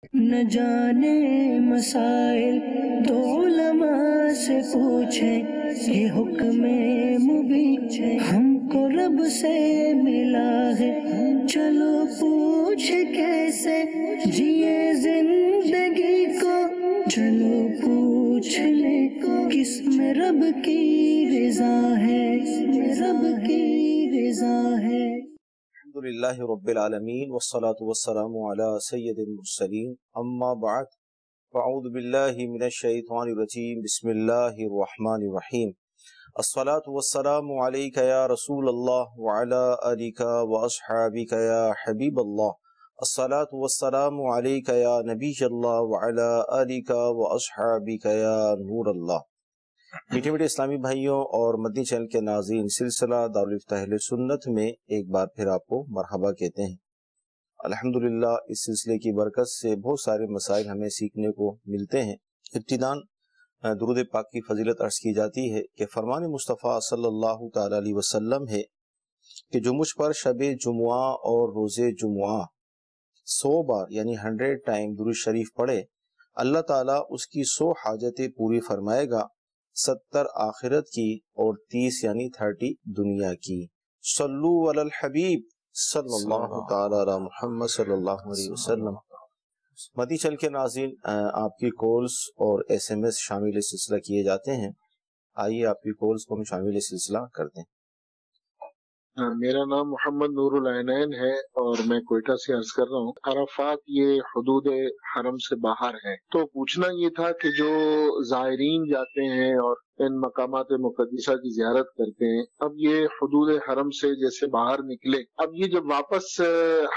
نہ جانے مسائل تو علماء سے پوچھیں، یہ حکم مبین ہم کو رب سے ملا ہے، چلو پوچھ کیسے جیے زندگی کو، چلو پوچھ لے کس میں رب کی رضا ہے، رب کی رضا ہے۔ الحمدللہ رب العالمین والصلاة والسلام علی سید المرسلین، اما بعد فاعوذ باللہ من الشیطان الرجیم، بسم اللہ الرحمن الرحیم۔ الصلاة والسلام علیک یا رسول اللہ وعلی آلک واصحابک یا حبیب اللہ، الصلاة والسلام علیک یا نبی اللہ وعلی آلک واصحابک یا نور اللہ۔ میٹھے میٹھے اسلامی بھائیوں اور مدنی چینل کے ناظرین، سلسلہ دارالفتہ اہل سنت میں ایک بار پھر آپ کو مرحبا کہتے ہیں۔ الحمدللہ اس سلسلے کی برکت سے بہت سارے مسائل ہمیں سیکھنے کو ملتے ہیں۔ ابتداً درود پاک کی فضیلت عرض کی جاتی ہے کہ فرمان مصطفیٰ صلی اللہ تعالی علیہ وسلم ہے کہ جو مجھ پر شب جمعہ اور روز جمعہ 100 بار یعنی 100 ٹائم درود شریف پڑھے، اللہ تعالیٰ اس کی 100 حاجتیں پوری فرمائے گا، 70 آخرت کی اور 30 یعنی 30 دنیا کی۔ صلو علی الحبیب صلی اللہ تعالی علی محمد صلی اللہ علیہ وسلم۔ مدنی چینل کے ناظرین، آپ کی کالز اور ایس ایم ایس شامل سلسلہ کیے جاتے ہیں۔ آئیے آپ کی کالز کو ہم شامل سلسلہ کرتے ہیں۔ میرا نام محمد نور العینین ہے اور میں کوئٹہ سے عرض کر رہا ہوں۔ عرفات یہ حدود حرم سے باہر ہے، تو پوچھنا یہ تھا کہ جو زائرین جاتے ہیں اور ان مقامات مقدسہ کی زیارت کرتے ہیں، اب یہ حدود حرم سے جیسے باہر نکلے، اب یہ جب واپس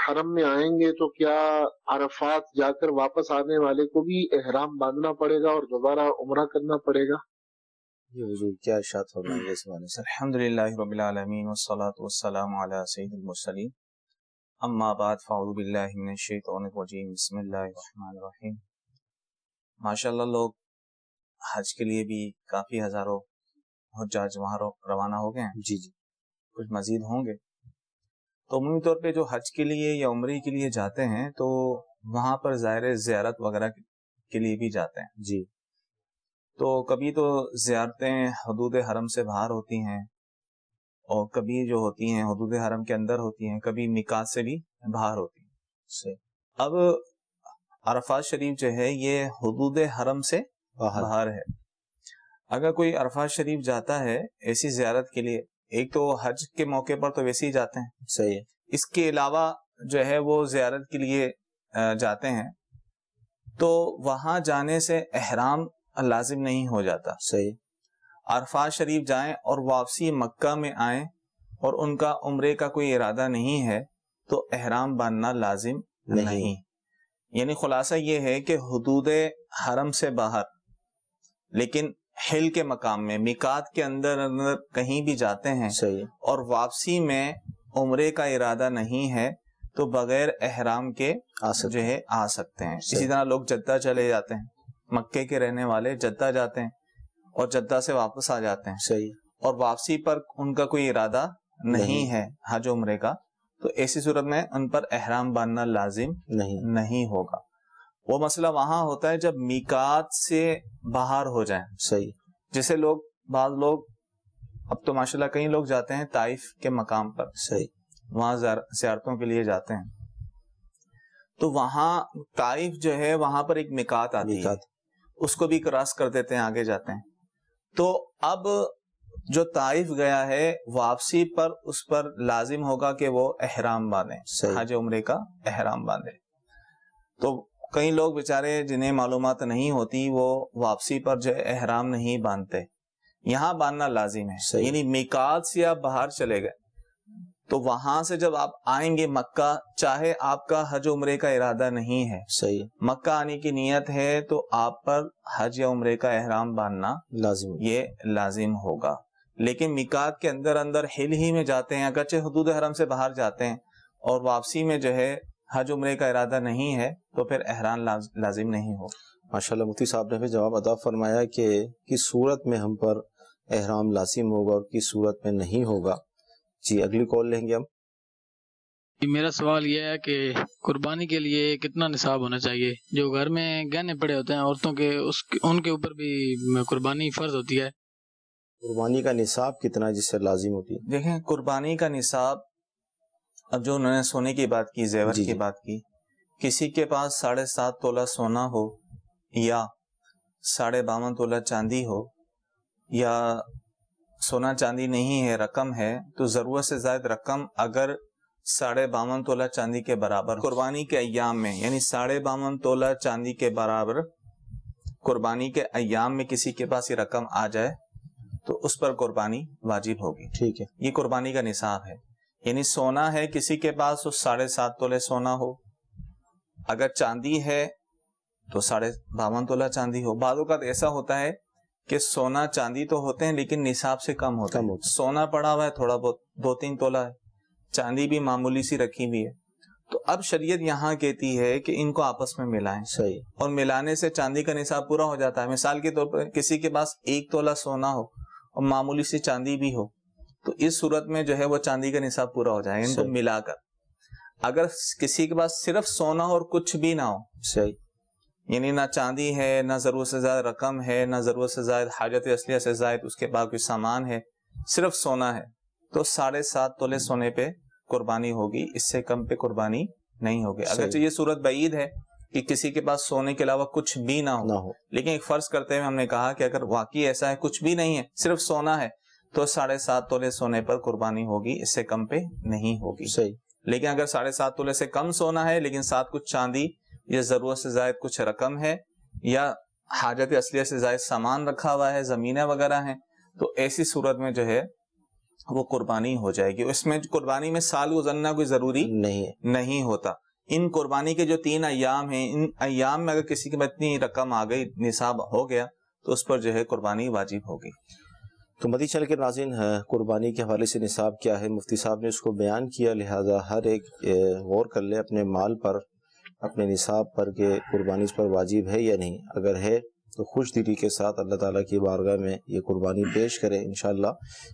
حرم میں آئیں گے تو کیا عرفات جا کر واپس آنے والے کو بھی احرام باندھنا پڑے گا اور دوبارہ عمرہ کرنا پڑے گا؟ یہ حضور کیا ارشاد فرمائیں گے اس حوالے سے؟ الحمدللہ رب العالمین والصلاة والسلام علی سید المرسلین، اما بعد فاعوذ باللہ من الشیطان الرجیم، بسم اللہ الرحمن الرحیم۔ ماشاءاللہ لوگ حج کے لیے بھی کافی ہزاروں حجاج وہاں روانہ ہو گئے ہیں، جی کچھ مزید ہوں گے۔ تو عمومی طور پہ جو حج کے لیے یا عمرے کے لیے جاتے ہیں تو وہاں پر زیارت وغیرہ کے لیے بھی جاتے ہیں۔ جی، تو کبھی تو زیارتیں حدود حرم سے باہر ہوتی ہیں اور کبھی جو ہوتی ہیں حدود حرم کے اندر ہوتی ہیں، کبھی میقات سے بھی باہر ہوتی ہیں۔ اب عرفات شریف جو ہے یہ حدود حرم سے باہر ہے۔ اگر کوئی عرفات شریف جاتا ہے ایسی زیارت کے لیے، ایک تو حج کے موقع پر تو ویسے ہی جاتے ہیں، صحیح ہے، اس کے علاوہ جو ہے وہ زیارت کے لیے جاتے ہیں، تو وہاں جانے سے احرام لازم نہیں ہو جاتا۔ صحیح، عرفات شریف جائیں اور واپسی مکہ میں آئیں اور ان کا عمرے کا کوئی ارادہ نہیں ہے تو احرام باندھنا لازم نہیں۔ یعنی خلاصہ یہ ہے کہ حدود حرم سے باہر لیکن حل کے مقام میں میقات کے اندر کہیں بھی جاتے ہیں صحیح، اور واپسی میں عمرے کا ارادہ نہیں ہے تو بغیر احرام کے جو ہے آ سکتے ہیں۔ اسی طرح لوگ جدہ چلے جاتے ہیں، مکے کے رہنے والے جدہ جاتے ہیں اور جدہ سے واپس آ جاتے ہیں، صحیح، اور واپسی پر ان کا کوئی ارادہ نہیں ہے حج عمرے کا، تو ایسی صورت میں ان پر احرام باندھنا لازم نہیں ہوگا۔ وہ مسئلہ وہاں ہوتا ہے جب میقات سے باہر ہو جائیں۔ صحیح، جیسے بعض لوگ اب تو ماشاءاللہ کئی لوگ جاتے ہیں طائف کے مقام پر، صحیح، وہاں زیارتوں کے لیے جاتے ہیں، تو وہاں طائف جو ہے وہاں پر ایک میقات آتی ہے، اس کو بھی کراس کر دیتے ہیں، آگے جاتے ہیں۔ تو اب جو طائف گیا ہے واپسی پر اس پر لازم ہوگا کہ وہ احرام باندھے، حج عمرے کا احرام باندھے۔ تو کئی لوگ بیچارے جنہیں معلومات نہیں ہوتی وہ واپسی پر جو احرام نہیں باندھتے، یہاں باندھنا لازم ہے۔ یعنی میقات سے آپ باہر چلے گئے تو وہاں سے جب آپ آئیں گے مکہ، چاہے آپ کا حج عمرے کا ارادہ نہیں ہے، صحیح، مکہ آنے کی نیت ہے تو آپ پر حج یا عمرے کا احرام باندھنا لازم ہوگا۔ لیکن میقات کے اندر حل ہی میں جاتے ہیں، اگرچہ حدود حرم سے باہر جاتے ہیں اور واپسی میں جو ہے حج عمرے کا ارادہ نہیں ہے تو پھر احرام لازم نہیں ہو۔ ماشاءاللہ مفتی صاحب نے بھی جواب عطا فرمایا کہ کس صورت میں ہم پر احرام لازم ہوگا اور کس صورت میں نہیں ہوگا۔ جی اگلی کال لیں گے ہم۔ میرا سوال یہ ہے کہ قربانی کے لیے کتنا نصاب ہونا چاہیے؟ جو گھر میں گہنے پڑے ہوتے ہیں عورتوں کے، ان کے اوپر بھی قربانی فرض ہوتی ہے۔ قربانی کا نصاب کتنا جس سے لازم ہوتی ہے؟ دیکھیں قربانی کا نصاب، اب جو انہوں نے سونے کی بات کی، زیور کی بات کی، کسی کے پاس 7.5 تولہ سونا ہو یا 52.5 تولہ چاندی ہو، یا سونا چاندی نہیں ہے، رقم ہے، تو ضرورت سے زائد رقم اگر 52.5 تولہ چاندی کے برابر قربانی کے ایام میں، یعنی 52.5 تولہ چاندی کے برابر قربانی کے ایام میں کسی کے پاس یہ رقم آ جائے تو اس پر قربانی واجب ہوگی۔ ٹھیک ہے، یہ قربانی کا نصاب ہے۔ یعنی سونا ہے کسی کے پاس تو 7.5 تولے سونا ہو، اگر چاندی ہے تو 52.5 تولہ چاندی ہو۔ بعض اوقات ایسا ہوتا ہے کہ سونا چاندی تو ہوتے ہیں لیکن نصاب سے کم ہوتا ہے، سونا پڑا ہوا ہے تھوڑا بہت 2-3 تولہ ہے، چاندی بھی معمولی سی رکھی ہوئی ہے، تو اب شریعت یہاں کہتی ہے کہ ان کو آپس میں ملائیں۔ صحیح۔ اور ملانے سے چاندی کا نصاب پورا ہو جاتا ہے۔ مثال کے طور پر کسی کے پاس 1 تولہ سونا ہو اور معمولی سی چاندی بھی ہو، تو اس صورت میں جو ہے وہ چاندی کا نصاب پورا ہو جائے گا ان کو ملا کر۔ اگر کسی کے پاس صرف سونا اور کچھ بھی نہ ہو، صحیح، یعنی نہ چاندی ہے، نہ ضرورت سے زائد رقم ہے، نہ ضرورت سے زائد حاجت اصلیہ سے زائد اس کے بعد کوئی سامان ہے، صرف سونا ہے، تو 7.5 تولے سونے پہ قربانی ہوگی، اس سے کم پہ قربانی نہیں ہوگی۔ اگرچہ یہ صورت بعید ہے کہ کسی کے پاس سونے کے علاوہ کچھ بھی نہ ہو، لیکن ایک فرض کرتے ہوئے ہم نے کہا کہ اگر واقعی ایسا ہے کچھ بھی نہیں ہے، صرف سونا ہے، تو 7.5 تولے سونے پر قربانی ہوگی، اس سے کم پہ نہیں ہوگی۔ صحیح۔ لیکن اگر 7.5 تولے سے کم سونا ہے لیکن ساتھ کچھ چاندی یا ضرورت سے زائد کچھ رقم ہے یا حاجت اصلیہ سے زائد سامان رکھا ہوا ہے، زمینیں وغیرہ ہیں، تو ایسی صورت میں جو ہے وہ قربانی ہو جائے گی۔ اس میں قربانی میں سال گزرنا کوئی ضروری نہیں ہوتا۔ ان قربانی کے جو 3 ایام ہیں، ان ایام میں اگر کسی کے پاس اتنی رقم آ گئی، نصاب ہو گیا، تو اس پر جو ہے قربانی واجب ہوگی۔ تو مدی چل کے ناظرین، قربانی کے حوالے سے نصاب کیا ہے، مفتی صاحب نے اس کو بیان کیا، لہذا ہر ایک غور کر لے اپنے مال پر، اپنے نصاب پر کہ قربانی اس پر واجب ہے یا نہیں۔ اگر ہے تو خوش دلی کے ساتھ اللہ تعالیٰ کی بارگاہ میں یہ قربانی پیش کرے، انشاءاللہ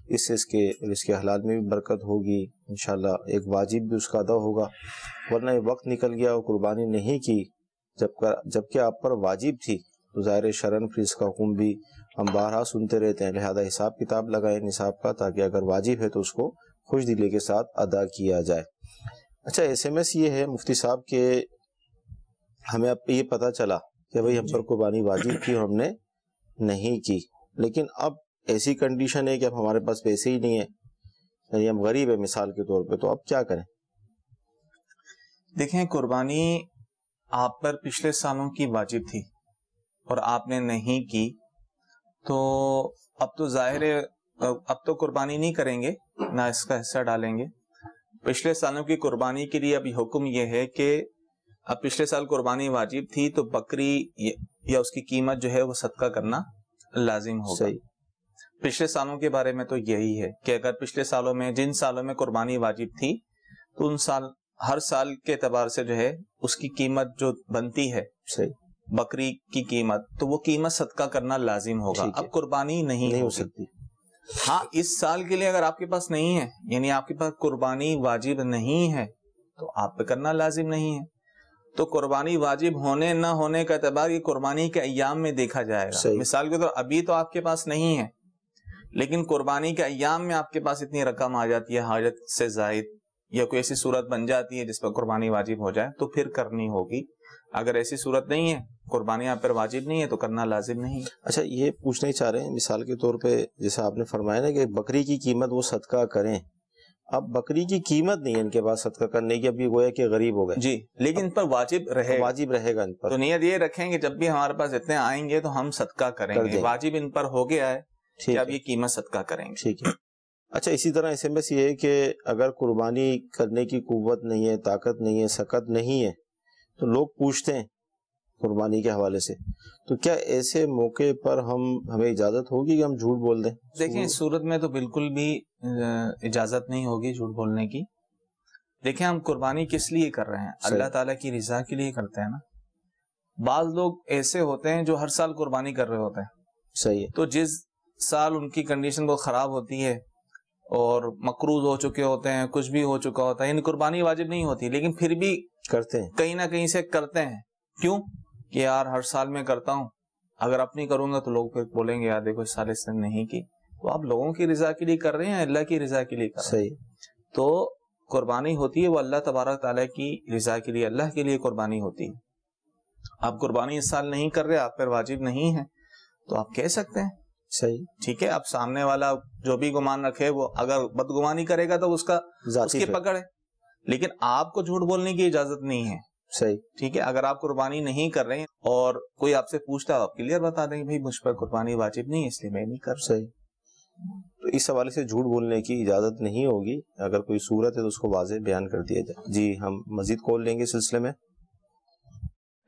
اس سے اس کے حلال میں بھی برکت ہوگی، انشاءاللہ ایک واجب بھی اس کا ادا ہوگا۔ ورنہ یہ وقت نکل گیا اور قربانی نہیں کی جبکہ آپ پر واجب تھی، تو ظاہر شرعاً پھر اس کا حکم بھی ہم بارہا سنتے رہتے ہیں، لہذا حساب کتاب لگائیں نصاب کا، تاکہ اگر واجب ہے تو اس کو خوش دلی کے ساتھ ادا کیا جائے۔ اچھا، SMS یہ ہے مفتی صاحب کہ ہمیں اب یہ پتہ چلا کہ بھئی ہم پر قربانی واجب تھی اور ہم نے نہیں کی، لیکن اب ایسی کنڈیشن ہے کہ اب ہمارے پاس پیسے ہی نہیں ہیں، یعنی ہم غریب ہیں مثال کے طور پہ، تو اب کیا کریں؟ دیکھیں، قربانی آپ پر پچھلے سالوں کی واجب تھی اور آپ نے نہیں کی، تو اب تو ظاہر ہے اب تو قربانی نہیں کریں گے، نہ اس کا حصہ ڈالیں گے۔ پچھلے سالوں کی قربانی کے لیے ابھی حکم یہ ہے کہ اب پچھلے سال قربانی واجب تھی تو بکری یا اس کی قیمت جو ہے وہ صدقہ کرنا لازم ہوگا۔ پچھلے سالوں کے بارے میں تو یہی ہے کہ اگر پچھلے سالوں میں جن سالوں میں قربانی واجب تھی تو ہر سال کے اعتبار سے جو ہے اس کی قیمت جو بنتی ہے بکری کی قیمت، تو وہ قیمت صدقہ کرنا لازم ہوگا۔ اب قربانی نہیں ہو سکتی۔ ہاں، اس سال کے لیے اگر آپ کے پاس نہیں ہے، یعنی آپ کے پاس قربانی واجب نہیں ہے، تو آپ پہ کرنا لازم نہیں ہے۔ تو قربانی واجب ہونے نہ ہونے کا اعتبار یہ قربانی کے ایام میں دیکھا جائے گا۔ مثال کے طور ابھی تو آپ کے پاس نہیں ہے، لیکن قربانی کے ایام میں آپ کے پاس اتنی رقم آ جاتی ہے حاجت سے زائد، یا کوئی ایسی صورت بن جاتی ہے جس پر قربانی واجب ہو جائے، تو پھر کرنی ہوگی۔ اگر ایسی صورت نہیں ہے، قربانی آپ پر واجب نہیں ہے، تو کرنا لازم نہیں۔ اچھا، یہ پوچھنا ہی چاہ رہے ہیں مثال کے طور پہ جیسے آپ نے فرمایا نا کہ بکری کی قیمت وہ صدقہ کریں، اب بکری کی قیمت نہیں ہے ان کے پاس صدقہ کرنے کی، ابھی گویا کہ غریب ہو گئے جی، لیکن ان پر واجب رہے گا ان پر، تو نیت یہ رکھیں کہ جب بھی ہمارے پاس اتنے آئیں گے تو ہم صدقہ کریں گے، واجب ان پر ہو گیا ہے کہ اب یہ قیمت صدقہ کریں گے۔ ٹھیک ہے۔ اچھا، اسی طرح SMS یہ ہے کہ اگر قربانی کرنے کی قوت نہیں ہے، طاقت نہیں ہے، سکت نہیں ہے، تو لوگ پوچھتے ہیں قربانی کے حوالے سے، تو کیا ایسے موقع پر ہمیں اجازت ہوگی کہ ہم جھوٹ بول دیں؟ دیکھیں، اس صورت میں تو بالکل بھی اجازت نہیں ہوگی جھوٹ بولنے کی۔ دیکھیں، ہم قربانی کس لیے کر رہے ہیں؟ اللہ تعالیٰ کی رضا کے لیے کرتے ہیں نا۔ بعض لوگ ایسے ہوتے ہیں جو ہر سال قربانی کر رہے ہوتے ہیں، صحیح ہے، تو جس سال ان کی کنڈیشن بہت خراب ہوتی ہے اور مقروض ہو چکے ہوتے ہیں، کچھ بھی ہو چکا ہوتا ہے، یعنی قربانی واجب نہیں ہوتی لیکن پھر بھی کرتے ہیں، کہیں نہ کہیں سے کرتے ہیں. کیوں کہ یار ہر سال میں کرتا ہوں، اگر اپنی کروں گا تو لوگ پھر بولیں گے یار دیکھو اس سال اس نے نہیں کی. تو آپ لوگوں کی رضا کے لیے کر رہے ہیں، اللہ کی رضا کے لیے کر رہے ہیں. صحیح. تو قربانی ہوتی ہے وہ اللہ تبارک تعالیٰ کی رضا کے لیے، اللہ کے لیے قربانی ہوتی ہے. آپ قربانی اس سال نہیں کر رہے، آپ پر واجب نہیں ہے، تو آپ کہہ سکتے ہیں. صحیح. ٹھیک ہے. اب سامنے والا جو بھی گمان رکھے وہ اگر بدگمانی کرے گا تو اس کی پکڑ ہے، لیکن آپ کو جھوٹ بولنے کی اجازت نہیں ہے. صحیح. ٹھیک ہے. اگر آپ قربانی نہیں کر رہے ہیں اور کوئی آپ سے پوچھتا ہے آپ کلیئر بتا دیں بھائی مجھ پر قربانی واجب نہیں ہے اس لیے میں نہیں کر رہا. صحیح. تو اس حوالے سے جھوٹ بولنے کی اجازت نہیں ہوگی، اگر کوئی صورت ہے تو اس کو واضح بیان کر دیا جائے. جی ہم مزید کال لیں گے سلسلے میں.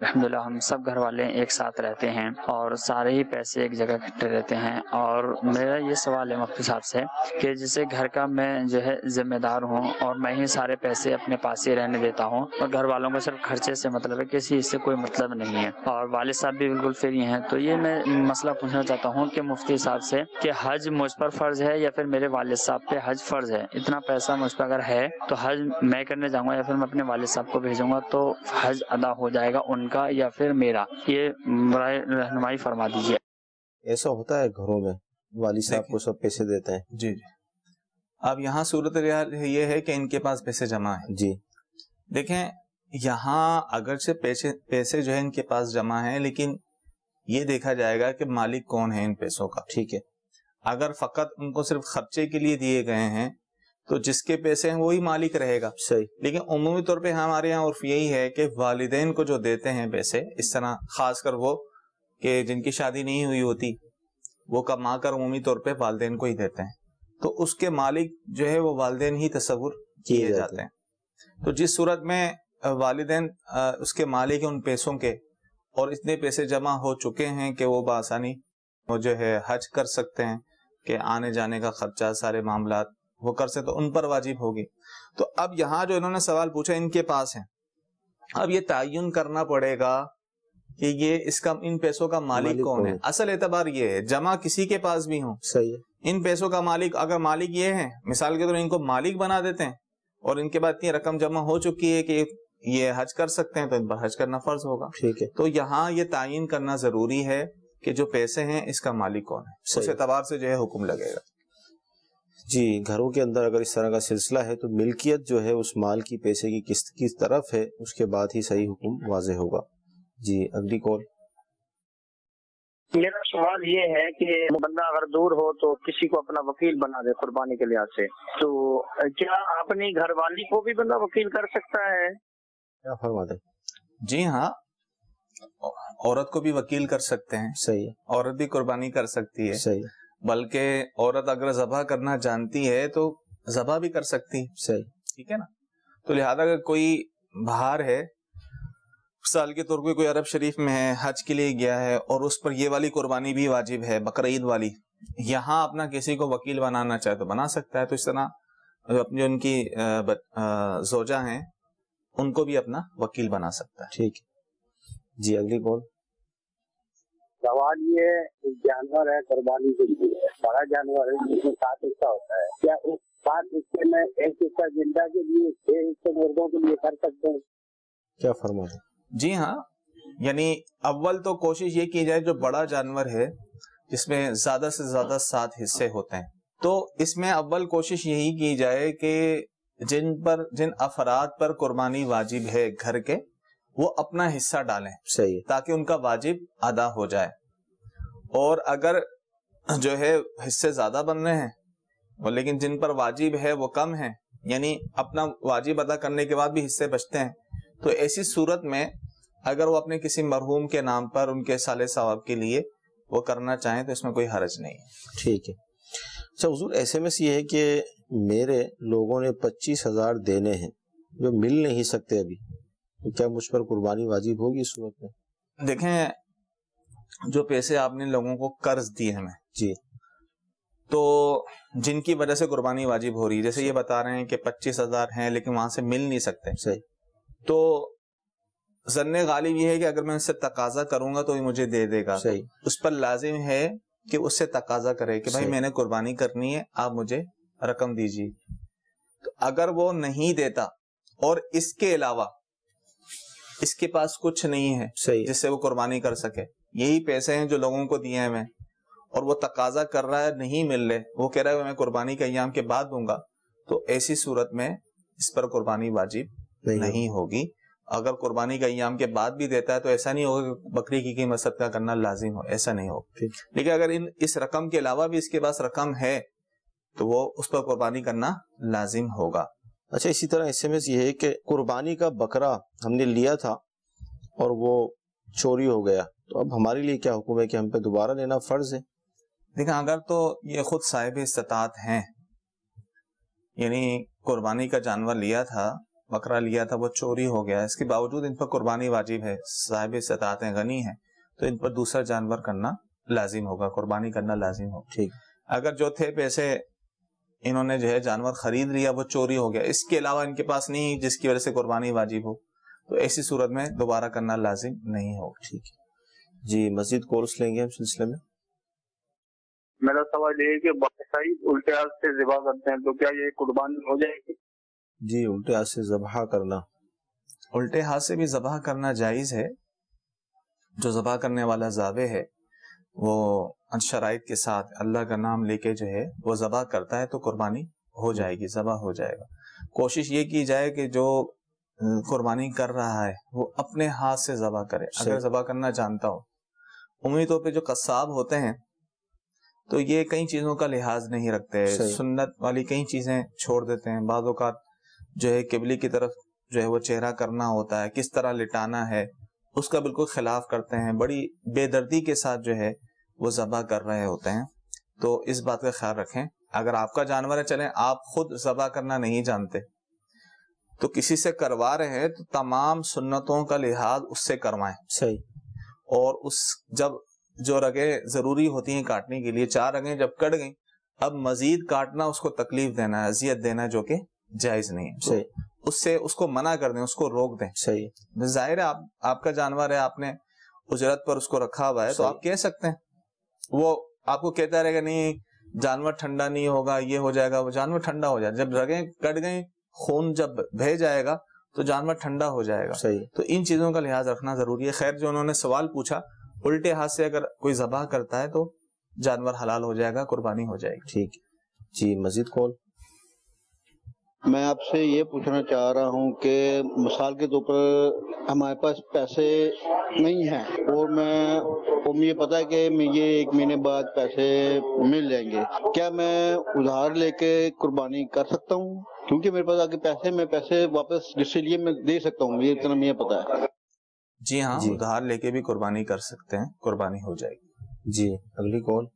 الحمدللہ ہم سب گھر والے ایک ساتھ رہتے ہیں اور سارے ہی پیسے ایک جگہ اکٹھے رہتے ہیں، اور میرا یہ سوال ہے مفتی صاحب سے کہ جسے گھر کا میں جو ہے ذمہ دار ہوں اور میں ہی سارے پیسے اپنے پاس ہی رہنے دیتا ہوں اور گھر والوں کو صرف خرچے سے مطلب ہے، کسی اس سے کوئی مطلب نہیں ہے، اور والد صاحب بھی بالکل فری ہیں. تو یہ میں مسئلہ پوچھنا چاہتا ہوں کہ مفتی صاحب سے کہ حج مجھ پر فرض ہے یا پھر میرے والد صاحب پہ حج فرض ہے؟ اتنا پیسہ مجھ پر اگر ہے تو حج میں کرنے جاؤں گا یا پھر میں اپنے والد صاحب کو بھیجوں گا تو حج ادا ہو جائے گا ان کا یا پھر میرا؟ یہ برائے رہنمائی فرما دیجیے. ایسا ہوتا ہے گھروں میں والد صاحب کو سب پیسے دیتے ہیں. جی جی. اب یہاں صورتحال یہ ہے کہ ان کے پاس پیسے جمع ہیں. جی دیکھیں یہاں اگرچہ پیسے جو ہے ان کے پاس جمع ہیں لیکن یہ دیکھا جائے گا کہ مالک کون ہے ان پیسوں کا. ٹھیک ہے. اگر فقط ان کو صرف خرچے کے لیے دیے گئے ہیں تو جس کے پیسے ہیں وہی مالک رہے گا. صحیح. لیکن عمومی طور پہ ہمارے یہاں عرف یہی ہے کہ والدین کو جو دیتے ہیں پیسے، اس طرح خاص کر وہ کہ جن کی شادی نہیں ہوئی ہوتی وہ کما کر عمومی طور پہ والدین کو ہی دیتے ہیں، تو اس کے مالک جو ہے وہ والدین ہی تصور کیے جاتے ہیں. تو جس صورت میں والدین اس کے مالک ہیں ان پیسوں کے اور اتنے پیسے جمع ہو چکے ہیں کہ وہ بآسانی وہ جو ہے حج کر سکتے ہیں کہ آنے جانے کا خرچہ سارے معاملات وہ کر سکتے تو ان پر واجب ہوگی. تو اب یہاں جو انہوں نے سوال پوچھا ان کے پاس ہیں، اب یہ تعین کرنا پڑے گا کہ یہ اس کا ان پیسوں کا مالک کون ہے. اصل اعتبار یہ ہے جمع کسی کے پاس بھی ہوں، صحیح ہے، ان پیسوں کا مالک اگر مالک یہ ہے، مثال کے طور ان کو مالک بنا دیتے ہیں اور ان کے بعد اتنی رقم جمع ہو چکی ہے کہ یہ حج کر سکتے ہیں تو ان پر حج کرنا فرض ہوگا. ٹھیک ہے. تو یہاں یہ تعین کرنا ضروری ہے کہ جو پیسے ہیں اس کا مالک کون ہے، اس اعتبار سے جو ہے حکم لگے گا. جی گھروں کے اندر اگر اس طرح کا سلسلہ ہے تو ملکیت جو ہے اس مال کی پیسے کی قسط کی طرف ہے، اس کے بعد ہی صحیح حکم واضح ہوگا. جی اگلی کال. میرا سوال یہ ہے کہ بندہ اگر دور ہو تو کسی کو اپنا وکیل بنا دے قربانی کے لحاظ سے، تو کیا اپنی گھر والی کو بھی بندہ وکیل کر سکتا ہے؟ کیا فرما دیں؟ جی ہاں، عورت کو بھی وکیل کر سکتے ہیں. صحیح. عورت بھی قربانی کر سکتی ہے. صحیح. بلکہ عورت اگر ذبح کرنا جانتی ہے تو ذبح بھی کر سکتی. صحیح. ٹھیک ہے نا. تو لہذا اگر کوئی باہر ہے، مثال کے طور پہ کوئی عرب شریف میں ہے، حج کے لیے گیا ہے اور اس پر یہ والی قربانی بھی واجب ہے، بقرعید والی، یہاں اپنا کسی کو وکیل بنانا چاہے تو بنا سکتا ہے. تو اس طرح اپنی ان کی زوجہ ہیں ان کو بھی اپنا وکیل بنا سکتا ہے. ٹھیک ہے. جی اگلی کال. سوال یہ جانور ہے قربانی کے لیے، بڑا جانور ہے جس میں 7 حصہ ہوتا ہے، کیا اس 7 حصے میں ایک حصہ زندہ کے لیے 6 حصے مردوں کے لیے کر سکتے ہیں؟ کیا فرما دیں؟ جی ہاں، یعنی اول تو کوشش یہ کی جائے جو بڑا جانور ہے جس میں زیادہ سے زیادہ 7 حصے ہوتے ہیں، تو اس میں اول کوشش یہی کی جائے کہ جن افراد پر قربانی واجب ہے گھر کے وہ اپنا حصہ ڈالیں. صحیح. تاکہ ان کا واجب ادا ہو جائے. اور اگر جو ہے حصے زیادہ بن رہے ہیں لیکن جن پر واجب ہے وہ کم ہیں، یعنی اپنا واجب ادا کرنے کے بعد بھی حصے بچتے ہیں، تو ایسی صورت میں اگر وہ اپنے کسی مرحوم کے نام پر ان کے صالح ثواب کے لیے وہ کرنا چاہیں تو اس میں کوئی حرج نہیں ہے. ٹھیک ہے. اچھا حضور SMS یہ ہے کہ میرے لوگوں نے 25,000 دینے ہیں جو مل نہیں سکتے ابھی، تو کیا مجھ پر قربانی واجب ہوگی اس صورت میں؟ دیکھیں جو پیسے آپ نے لوگوں کو قرض دیے ہمیں، جی، تو جن کی وجہ سے قربانی واجب ہو رہی ہے، جیسے یہ بتا رہے ہیں کہ 25,000 ہیں لیکن وہاں سے مل نہیں سکتے، صحیح، تو ظن غالب یہ ہے کہ اگر میں اس سے تقاضا کروں گا تو یہ مجھے دے دے گا. صحیح. اس پر لازم ہے کہ اس سے تقاضا کرے کہ بھائی صحیح. میں نے قربانی کرنی ہے، آپ مجھے رقم دیجیے. تو اگر وہ نہیں دیتا اور اس کے علاوہ اس کے پاس کچھ نہیں ہے صحیح جس سے وہ قربانی کر سکے, یہی پیسے ہیں جو لوگوں کو دیے ہیں میں, اور وہ تقاضا کر رہا ہے, نہیں مل رہے, وہ کہہ رہا ہے میں قربانی کے ایام کے بعد دوں گا, تو ایسی صورت میں اس پر قربانی واجب نہیں ہوگی. اگر قربانی کا ایام کے بعد بھی دیتا ہے تو ایسا نہیں ہوگا کہ بکری کی قیمت صدقہ کرنا لازم ہو, ایسا نہیں ہوگا. لیکن اگر اس رقم کے علاوہ بھی اس کے پاس رقم ہے تو وہ اس پر قربانی کرنا لازم ہوگا. اچھا, اسی طرح اس میں یہ ہے کہ قربانی کا بکرا ہم نے لیا تھا اور وہ چوری ہو گیا, تو اب ہمارے لیے کیا حکم ہے کہ ہم پہ دوبارہ لینا فرض ہے؟ دیکھیں, اگر تو یہ خود صاحب استطاعت ہیں, یعنی قربانی کا جانور لیا تھا, بکرا لیا تھا, وہ چوری ہو گیا, اس کے باوجود ان پر قربانی واجب ہے, صاحب استطاعت ہیں, غنی ہیں, تو ان پر دوسرا جانور کرنا لازم ہوگا, قربانی کرنا لازم ہوگا. ٹھیک. اگر جو تھے پیسے انہوں نے جو ہے جانور خرید لیا, وہ چوری ہو گیا, اس کے علاوہ ان کے پاس نہیں جس کی وجہ سے قربانی واجب ہو, تو ایسی صورت میں دوبارہ کرنا لازم نہیں ہوگا. ٹھیک ہے جی, مزید کورس لیں گے ہم سلسلے میں. میرا سوال یہ ہے کہ باقاعدہ الٹے ہاتھ سے ذبح کرتے ہیں تو کیا یہ قربانی ہو جائے گی؟ جی, الٹے ہاتھ سے ذبح کرنا, الٹے ہاتھ سے بھی ذبح کرنا جائز ہے. جو ذبح کرنے والا ذابح ہے وہ شرائط کے ساتھ اللہ کا نام لے کے جو ہے وہ ذبح کرتا ہے تو قربانی ہو جائے گی, ذبح ہو جائے گا. کوشش یہ کی جائے کہ جو قربانی کر رہا ہے وہ اپنے ہاتھ سے ذبح کرے, اگر ذبح کرنا جانتا ہو. عمومی طور پہ جو قصاب ہوتے ہیں تو یہ کئی چیزوں کا لحاظ نہیں رکھتے, سنت والی کئی چیزیں چھوڑ دیتے ہیں. بعض اوقات جو ہے قبلے کی طرف جو ہے وہ چہرہ کرنا ہوتا ہے, کس طرح لٹانا ہے, اس کا بالکل خلاف کرتے ہیں, بڑی بے دردی کے ساتھ جو ہے وہ ذبح کر رہے ہوتے ہیں. تو اس بات کا خیال رکھیں, اگر آپ کا جانور ہے, چلیں آپ خود ذبح کرنا نہیں جانتے تو کسی سے کروا رہے ہیں تو تمام سنتوں کا لحاظ اس سے کروائیں. صحیح. اور اس جب جو رگیں ضروری ہوتی ہیں کاٹنے کے لیے, 4 رگیں جب کٹ گئیں, اب مزید کاٹنا, اس کو تکلیف دینا, اذیت دینا جو کہ جائز نہیں ہے. صحیح. اس سے اس کو منع کر دیں, اس کو روک دیں. صحیح. ظاہر ہے آپ کا جانور ہے, آپ نے اجرت پر اس کو رکھا ہوا ہے, تو آپ کہہ سکتے ہیں. وہ آپ کو کہتا رہے گا نہیں جانور ٹھنڈا نہیں ہوگا, یہ ہو جائے گا, وہ جانور ٹھنڈا ہو جائے گا. جب رگیں کٹ گئیں, خون جب بہہ جائے گا تو جانور ٹھنڈا ہو جائے گا. صحیح. تو ان چیزوں کا لحاظ رکھنا ضروری ہے. خیر, جو انہوں نے سوال پوچھا, الٹے ہاتھ سے اگر کوئی ذبح کرتا ہے تو جانور حلال ہو جائے گا, قربانی ہو جائے گی. ٹھیک جی, مزید کال. میں آپ سے یہ پوچھنا چاہ رہا ہوں کہ مثال کے طور پر ہمارے پاس پیسے نہیں ہیں اور مجھے پتا ہے کہ یہ 1 مہینے بعد پیسے مل جائیں گے, کیا میں ادھار لے کے قربانی کر سکتا ہوں؟ کیونکہ میرے پاس آگے میں پیسے واپس جس سے لیے میں دے سکتا ہوں, یہ اتنا مجھے پتا ہے. جی ہاں, ادھار لے کے بھی قربانی کر سکتے ہیں, قربانی ہو جائے گی. جی, اگلی کال.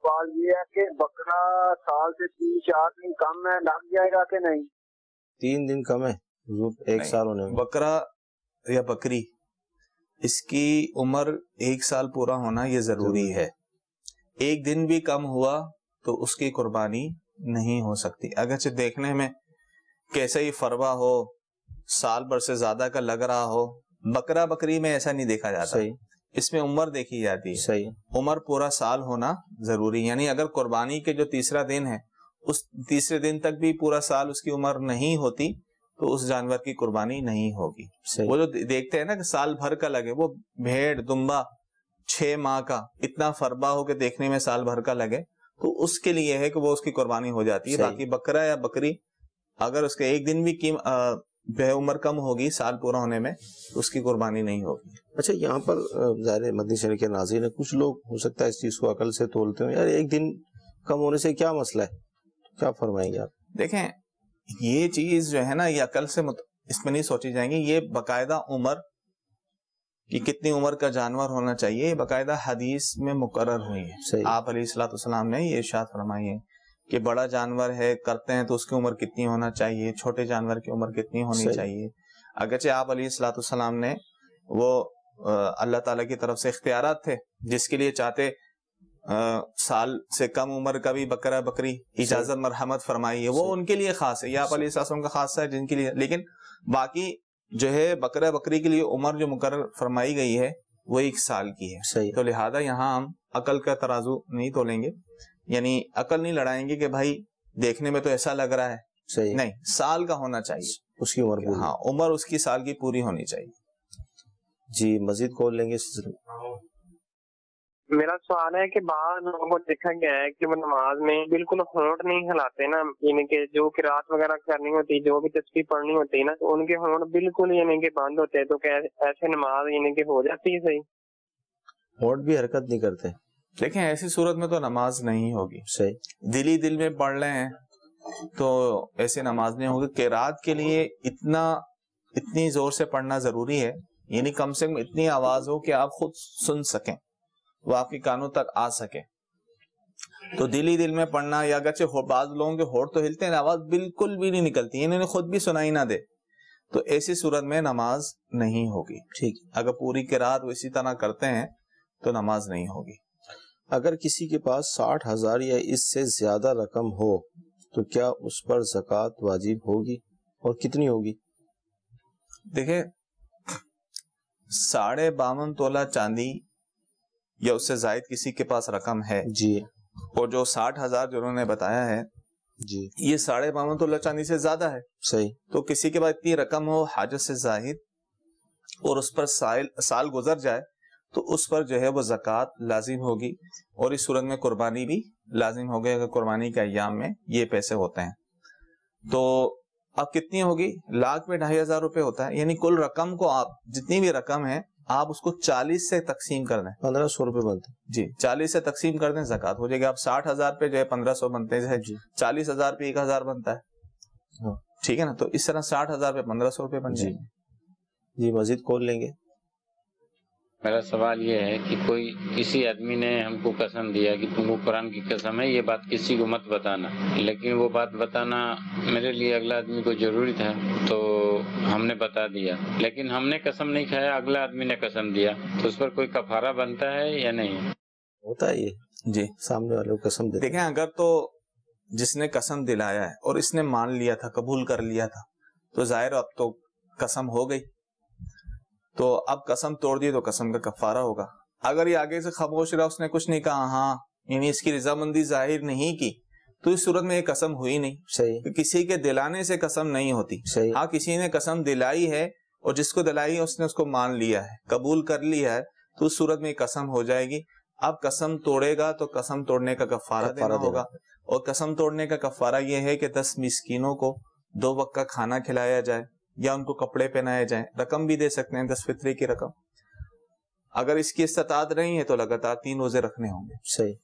سوال یہ ہے کہ بکرا سال سے 3-4 دن کم ہے, لگ جائے گا کہ نہیں؟ 3 دن کم ہے, 1 سال ہونے میں. بکرا یا بکری, اس کی عمر 1 سال پورا ہونا یہ ضروری ہے. 1 دن بھی کم ہوا تو اس کی قربانی نہیں ہو سکتی, اگرچہ دیکھنے میں کیسا ہی فروا ہو, سال بھر سے زیادہ کا لگ رہا ہو. بکرا بکری میں ایسا نہیں دیکھا جاتا, اس میں عمر دیکھی جاتی ہے. صحیح. عمر پورا سال ہونا ضروری, یعنی اگر قربانی کے جو تیسرا دن ہے اس تیسرے دن تک بھی پورا سال اس کی عمر نہیں ہوتی تو اس جانور کی قربانی نہیں ہوگی. وہ جو دیکھتے ہیں نا کہ سال بھر کا لگے, وہ بھیڑ دمبا 6 ماہ کا اتنا فربا ہو کے دیکھنے میں سال بھر کا لگے, تو اس کے لیے ہے کہ وہ اس کی قربانی ہو جاتی ہے. باقی بکرا یا بکری اگر اس کے 1 دن بھی بے عمر کم ہوگی سال پورا ہونے میں تو اس کی قربانی نہیں ہوگی. اچھا, یہاں پر ظاہر مدنی شریف کے ناظرین, کچھ لوگ ہو سکتا ہے اس چیز کو عقل سے تولتے ہوں, یار 1 دن کم ہونے سے کیا مسئلہ ہے, کیا فرمائیں گے آپ؟ دیکھیں, یہ چیز جو ہے نا یہ عقل سے اس میں نہیں سوچی جائیں گی. یہ باقاعدہ عمر کہ کتنی عمر کا جانور ہونا چاہیے, یہ باقاعدہ حدیث میں مقرر ہوئی ہے. آپ علیہ الصلوۃ والسلام نے یہ ارشاد فرمائی ہے کہ بڑا جانور ہے کرتے ہیں تو اس کی عمر کتنی ہونا چاہیے, چھوٹے جانور کی عمر کتنی ہونی چاہیے. اگرچہ آپ علیہ الصلوۃ والسلام نے وہ اللہ تعالیٰ کی طرف سے اختیارات تھے, جس کے لیے چاہتے سال سے کم عمر کا بھی بکرا بکری اجازت مرحمت فرمائی ہے, وہ ان کے لیے خاص ہے, یہ آپ علیہ السلام کا خاصہ ہے جن کے لیے. لیکن باقی جو ہے بکرا بکری کے لیے عمر جو مقرر فرمائی گئی ہے وہ 1 سال کی ہے. تو لہذا یہاں ہم عقل کا ترازو نہیں تولیں گے, یعنی عقل نہیں لڑائیں گے کہ بھائی دیکھنے میں تو ایسا لگ رہا ہے صحیح نہیں، سال کا ہونا چاہیے اس کی عمر پوری. ہاں عمر اس کی سال کی پوری ہونی چاہیے. جی مزید کال لیں گے اس سلسلے میں. میرا سوال ہے کہ بعض لوگوں کو دیکھا گیا ہے کہ وہ نماز میں بالکل ہونٹ نہیں ہلاتے نا، یعنی کہ جو قرات وغیرہ کرنی ہوتی، جو بھی تسبیح پڑھنی ہوتی ہے نا، تو ان کے ہونٹ بالکل یعنی کہ بند ہوتے ہیں، تو کیا ایسے نماز یعنی کہ ہو جاتی ہے صحیح؟ ہونٹ بھی حرکت نہیں کرتے. دیکھیں ایسی صورت میں تو نماز نہیں ہوگی. صحیح دل ہی دل میں پڑھ رہے ہیں تو ایسے نماز نہیں ہوگی. قرات کے لیے اتنی زور سے پڑھنا ضروری ہے، یعنی کم سے کم اتنی آواز ہو کہ آپ خود سن سکیں، وہ آپ کے کانوں تک آ سکے. تو دل ہی دل میں پڑھنا، یا اگرچہ بعض لوگوں کے ہونٹ تو ہلتے ہیں، آواز بالکل بھی نہیں نکلتی، انہوں نے خود بھی سنائی نہ دے، تو ایسی صورت میں نماز نہیں ہوگی. ٹھیک. اگر پوری قرات وہ اسی طرح کرتے ہیں تو نماز نہیں ہوگی. اگر کسی کے پاس 60,000 یا اس سے زیادہ رقم ہو تو کیا اس پر زکوٰۃ واجب ہوگی اور کتنی ہوگی؟ دیکھیں 52.5 تولہ چاندی یا اس سے زائد کسی کے پاس رقم ہے جی، اور جو 60,000 جو انہوں نے بتایا ہے جی یہ 52.5 تولہ چاندی سے زیادہ ہے. صحیح. تو کسی کے پاس اتنی رقم ہو حاجت سے زائد اور اس پر سال گزر جائے تو اس پر جو ہے وہ زکوٰۃ لازم ہوگی، اور اس صورت میں قربانی بھی لازم ہوگی اگر قربانی کے ایام میں یہ پیسے ہوتے ہیں. تو اب کتنی ہوگی؟ 1,00,000 میں 2,500 روپے ہوتا ہے، یعنی کل رقم کو آپ جتنی بھی رقم ہے آپ اس کو 40 سے تقسیم کر دیں. 1,500 روپے بنتے ہیں. جی 40 سے تقسیم کر دیں، زکوٰۃ ہو جائے گی. آپ 60,000 پہ جو ہے 1,500 بنتے ہیں، 40,000 پہ 1,000 بنتا ہے. ٹھیک ہے نا، تو اس طرح 60,000 پہ 1,500 روپے بن جائیں گے. جی مزید کال لیں گے. میرا سوال یہ ہے کہ کسی آدمی نے ہم کو قسم دیا کہ تم کو قرآن کی قسم ہے، یہ بات کسی کو مت بتانا، لیکن وہ بات بتانا میرے لیے اگلا آدمی کو ضروری تھا تو ہم نے بتا دیا، لیکن ہم نے قسم نہیں کھایا، اگلا آدمی نے قسم دیا، تو اس پر کوئی کفارہ بنتا ہے یا نہیں؟ ہوتا ہے یہ جی سامنے والے کو قسم دیکھیں اگر تو جس نے قسم دلایا ہے اور اس نے مان لیا تھا، قبول کر لیا تھا، تو ظاہر اب تو قسم ہو گئی، تو اب قسم توڑ دی تو قسم کا کفارہ ہوگا. اگر یہ آگے سے خاموش رہا، اس نے کچھ نہیں کہا، ہاں یعنی اس کی رضامندی ظاہر نہیں کی، تو اس صورت میں یہ قسم ہوئی نہیں. صحیح. کسی کے دلانے سے قسم نہیں ہوتی. صحیح. ہاں کسی نے قسم دلائی ہے اور جس کو دلائی ہے اس نے اس کو مان لیا ہے، قبول کر لیا ہے، تو اس صورت میں یہ قسم ہو جائے گی. اب قسم توڑے گا تو قسم توڑنے کا کفارہ دینا ہوگا، اور قسم توڑنے کا کفارہ یہ ہے کہ 10 مسکینوں کو 2 وقت کا کھانا کھلایا جائے یا ان کو کپڑے پہنائے جائیں. رقم بھی دے سکتے ہیں 10 فطرے کی رقم. اگر اس کی استطاعت نہیں ہے تو لگاتار 3 روزے رکھنے ہوں گے. صحیح.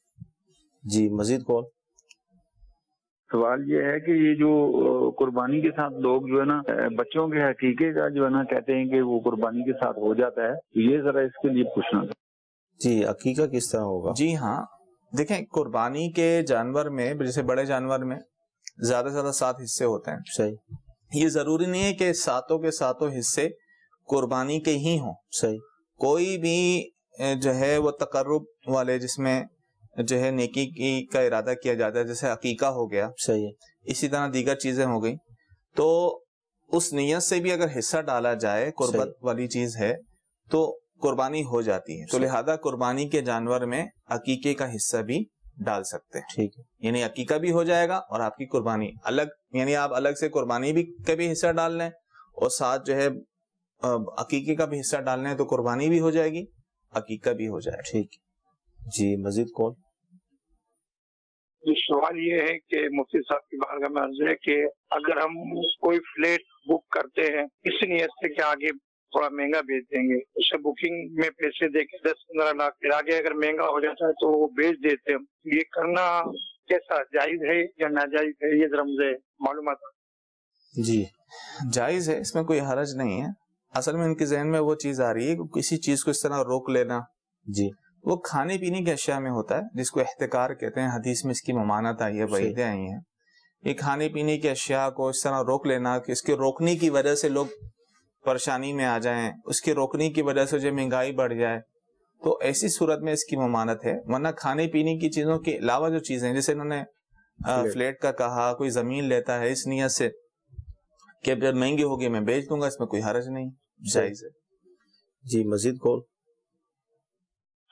جی مزید کون؟ سوال یہ ہے کہ یہ جو قربانی کے ساتھ لوگ جو ہے نا بچوں کے عقیقے کا جو ہے نا کہتے ہیں کہ وہ قربانی کے ساتھ ہو جاتا ہے، یہ ذرا اس کے لیے پوچھنا تھا. جی عقیقہ کس طرح ہوگا؟ جی ہاں دیکھیں قربانی کے جانور میں جیسے بڑے جانور میں زیادہ سے زیادہ 7 حصے ہوتے ہیں. صحیح. یہ ضروری نہیں ہے کہ 7 کے 7 حصے قربانی کے ہی ہوں. صحیح. کوئی بھی جو ہے وہ تقرب والے جس میں جو ہے نیکی کی کا ارادہ کیا جاتا ہے، جیسے عقیقہ ہو گیا، صحیح، اسی طرح دیگر چیزیں ہو گئی، تو اس نیت سے بھی اگر حصہ ڈالا جائے قربت والی چیز ہے تو قربانی ہو جاتی ہے. تو لہذا قربانی کے جانور میں عقیقے کا حصہ بھی ڈال سکتے ہیں. ٹھیک ہے. یعنی عقیقہ بھی ہو جائے گا اور آپ کی قربانی الگ، یعنی آپ الگ سے قربانی بھی کا بھی حصہ ڈال لیں اور ساتھ جو ہے عقیقے کا بھی حصہ ڈالنا ہے تو قربانی بھی ہو جائے گی، عقیقہ بھی ہو جائے گا. ٹھیک. جی مزید کون؟ سوال یہ ہے کہ مفتی صاحب کی بارگاہ میں عرض ہے کہ اگر ہم کوئی فلیٹ بک کرتے ہیں اس نیت سے کہ آگے تھوڑا مہنگا بیچ دیں گے، اسے بکنگ میں پیسے دے کے 10-15 لاکھ، پھر آگے اگر مہنگا ہو جاتا ہے تو وہ بیچ دیتے ہیں، یہ کرنا کیسا جائز ہے یا ناجائز ہے؟ یہ ذرا مجھے معلومات. جی جائز ہے، اس میں کوئی حرج نہیں ہے. اصل میں ان کے ذہن میں وہ چیز آ رہی ہے کہ کسی چیز کو اس طرح روک لینا، جی وہ کھانے پینے کی اشیاء میں ہوتا ہے جس کو احتکار کہتے ہیں. حدیث میں اس کی ممانعت آئی ہے، وعیدیں آئی ہیں. یہ کھانے پینے کی اشیاء کو اس طرح روک لینا کہ اس کے روکنے کی وجہ سے لوگ پریشانی میں آ جائیں، اس کے روکنے کی وجہ سے جو مہنگائی بڑھ جائے، تو ایسی صورت میں اس کی ممانعت ہے. ورنہ کھانے پینے کی چیزوں کے علاوہ جو چیزیں جیسے انہوں نے فلیٹ کا کہا، کوئی زمین لیتا ہے اس نیت سے کہ جب مہنگی ہوگی میں بیچ دوں گا، اس میں کوئی حرج نہیں، جائز ہے. جی مزید کون؟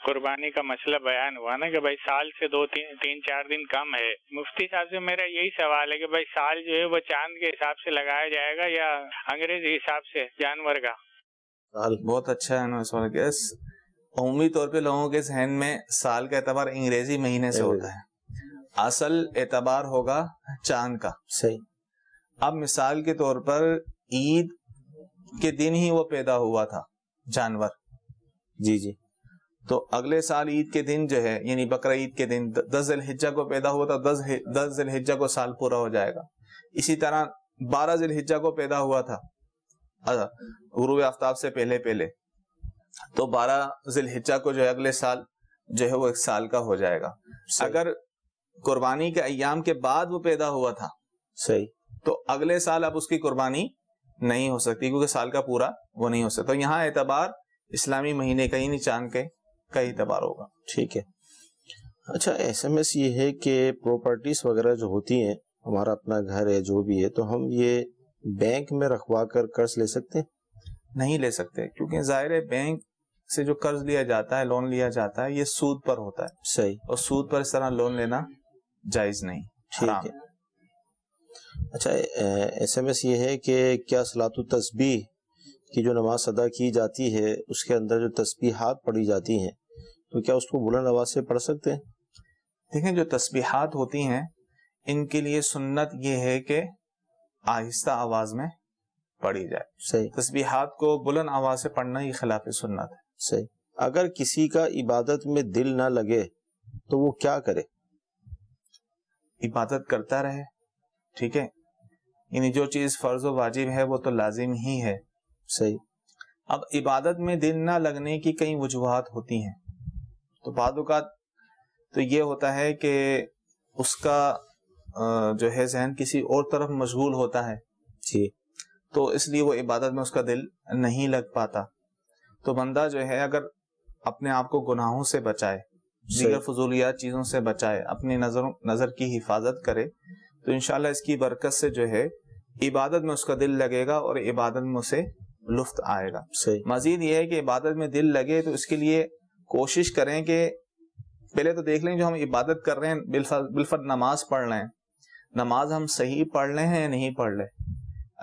قربانی کا مسئلہ بیان ہوا نا کہ بھائی سال سے 2-3-4 دن کم ہے. مفتی صاحب سے میرا یہی سوال ہے کہ بھائی سال جو ہے وہ چاند کے حساب سے لگایا جائے گا یا انگریزی حساب سے جانور کا؟ بہت اچھا ہے نا سوال. عمومی طور پہ لوگوں کے ذہن میں سال کا اعتبار انگریزی مہینے سے ہوتا ہے، اصل اعتبار ہوگا چاند کا. صحیح. اب مثال کے طور پر عید کے دن ہی وہ پیدا ہوا تھا جانور، جی جی، تو اگلے سال عید کے دن جو ہے یعنی بقرہ عید کے دن 10 ذی الحجہ کو پیدا ہوا تھا، 10 ذی الحجہ کو سال پورا ہو جائے گا. اسی طرح 12 ذی الحجہ کو پیدا ہوا تھا غروب آفتاب سے پہلے، تو 12 ذی الحجہ کو جو ہے اگلے سال جو ہے وہ 1 سال کا ہو جائے گا. اگر قربانی کے ایام کے بعد وہ پیدا ہوا تھا صحیح، تو اگلے سال اب اس کی قربانی نہیں ہو سکتی کیونکہ سال کا پورا وہ نہیں ہو سکتا. تو یہاں اعتبار اسلامی مہینے کا ہی نہیں، چاند کے کا اعتبار ہوگا. ٹھیک ہے. اچھا SMS یہ ہے کہ پراپرٹیز وغیرہ جو ہوتی ہیں، ہمارا اپنا گھر ہے جو بھی ہے، تو ہم یہ بینک میں رکھوا کر قرض لے سکتے ہیں؟ نہیں لے سکتے، کیونکہ ظاہر ہے بینک سے جو قرض لیا جاتا ہے، لون لیا جاتا ہے، یہ سود پر ہوتا ہے. صحیح. اور سود پر اس طرح لون لینا جائز نہیں. ٹھیک ہے. اچھا SMS یہ ہے کہ کیا صلاۃ التسبیح کی جو نماز ادا کی جاتی ہے اس کے اندر جو تسبیحات پڑھی جاتی ہیں تو کیا اس کو بلند آواز سے پڑھ سکتے ہیں؟ دیکھیں جو تسبیحات ہوتی ہیں ان کے لیے سنت یہ ہے کہ آہستہ آواز میں پڑھی جائے. صحیح. تسبیحات کو بلند آواز سے پڑھنا ہی خلاف سنت ہے. صحیح. اگر کسی کا عبادت میں دل نہ لگے تو وہ کیا کرے؟ عبادت کرتا رہے. ٹھیک ہے، یعنی جو چیز فرض و واجب ہے وہ تو لازم ہی ہے. صحیح. اب عبادت میں دل نہ لگنے کی کئی وجوہات ہوتی ہیں. تو بعض اوقات تو یہ ہوتا ہے کہ اس کا جو ہے ذہن کسی اور طرف مشغول ہوتا ہے، جی، تو اس لیے وہ عبادت میں اس کا دل نہیں لگ پاتا. تو بندہ جو ہے اگر اپنے آپ کو گناہوں سے بچائے، دیگر فضولیات چیزوں سے بچائے، اپنی نظر کی حفاظت کرے، تو انشاءاللہ اس کی برکت سے جو ہے عبادت میں اس کا دل لگے گا اور عبادت میں اسے لطف آئے گا. مزید یہ ہے کہ عبادت میں دل لگے تو اس کے لیے کوشش کریں کہ پہلے تو دیکھ لیں جو ہم عبادت کر رہے ہیں، بالفرض نماز پڑھ رہے ہیں، نماز ہم صحیح پڑھ لیں ہیں یا نہیں پڑھ لیں.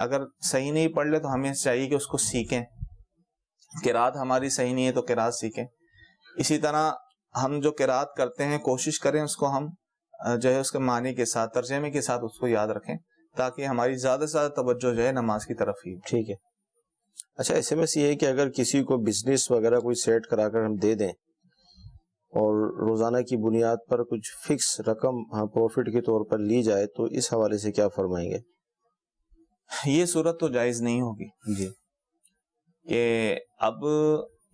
اگر صحیح نہیں پڑھ لے تو ہمیں چاہیے کہ اس کو سیکھیں. قرات ہماری صحیح نہیں ہے تو قرات سیکھیں. اسی طرح ہم جو قرات کرتے ہیں کوشش کریں اس کو ہم جو ہے اس کے معنی کے ساتھ، ترجمے کے ساتھ اس کو یاد رکھیں تاکہ ہماری زیادہ سے زیادہ توجہ جو ہے نماز کی طرف ہی. ٹھیک ہے. اچھا SMS یہ ہے کہ اگر کسی کو بزنس وغیرہ کوئی سیٹ کرا کر ہم دے دیں اور روزانہ کی بنیاد پر کچھ فکس رقم پروفٹ کے طور پر لی جائے تو اس حوالے سے کیا فرمائیں گے؟ یہ صورت تو جائز نہیں ہوگی جی، کہ اب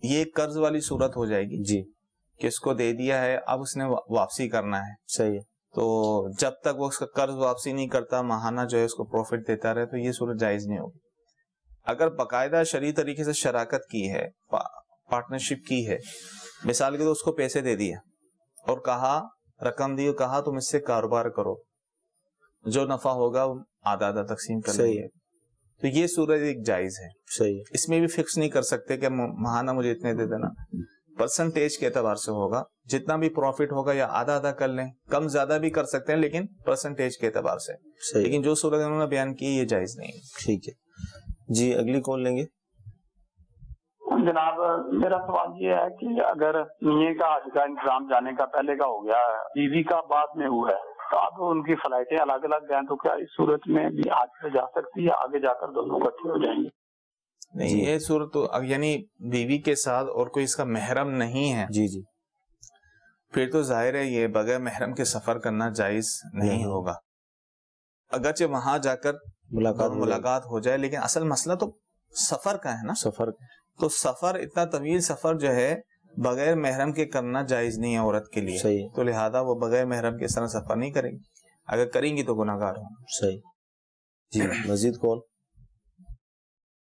یہ قرض والی صورت ہو جائے گی جی، کہ اس کو دے دیا ہے اب اس نے واپسی کرنا ہے. صحیح ہے. تو جب تک وہ اس کا قرض واپسی نہیں کرتا ماہانہ جو ہے اس کو پروفٹ دیتا رہے تو یہ صورت جائز نہیں ہوگی. اگر باقاعدہ شرعی طریقے سے شراکت کی ہے، پارٹنرشپ کی ہے، مثال کے تو اس کو پیسے دے دیے اور کہا رقم دی اور کہا تم اس سے کاروبار کرو، جو نفع ہوگا آدھا آدھا تقسیم کر لیں گے، تو یہ صورت ایک جائز ہے. صحیح. اس میں بھی فکس نہیں کر سکتے کہ ماہانہ مجھے اتنے دے دینا، پرسنٹیج کے اعتبار سے ہوگا، جتنا بھی پروفٹ ہوگا یا آدھا آدھا کر لیں، کم زیادہ بھی کر سکتے ہیں لیکن پرسنٹیج کے اعتبار سے. لیکن جو صورت انہوں نے بیان کی یہ جائز نہیں ہے. ٹھیک ہے جی، اگلی کال لیں گے. جناب میرا سوال یہ ہے کہ اگر میاں کا حج کا انتظام جانے کا پہلے کا ہو گیا ہے، بیوی کا بعد میں ہوا ہے، تو اب ان کی فلائٹیں الگ الگ ہیں، تو کیا اس صورت میں بھی حج پہ جا سکتی ہے، آگے جا کر دونوں اکٹھے ہو جائیں گے؟ نہیں، یہ صورت تو یعنی بیوی کے ساتھ اور کوئی اس کا محرم نہیں ہے، جی جی، پھر تو ظاہر ہے یہ بغیر محرم کے سفر کرنا جائز نہیں ہوگا. اگرچہ وہاں جا کر ملاقات ہو جائے لیکن اصل مسئلہ تو سفر کا ہے نا. سفر تو سفر اتنا طویل سفر جو ہے بغیر محرم کے کرنا جائز نہیں ہے عورت کے لیے. صحیح. تو لہذا وہ بغیر محرم کے اس طرح سفر نہیں کریں گی، اگر کریں گی تو گناہگار ہوں. صحیح. جی مزید کون؟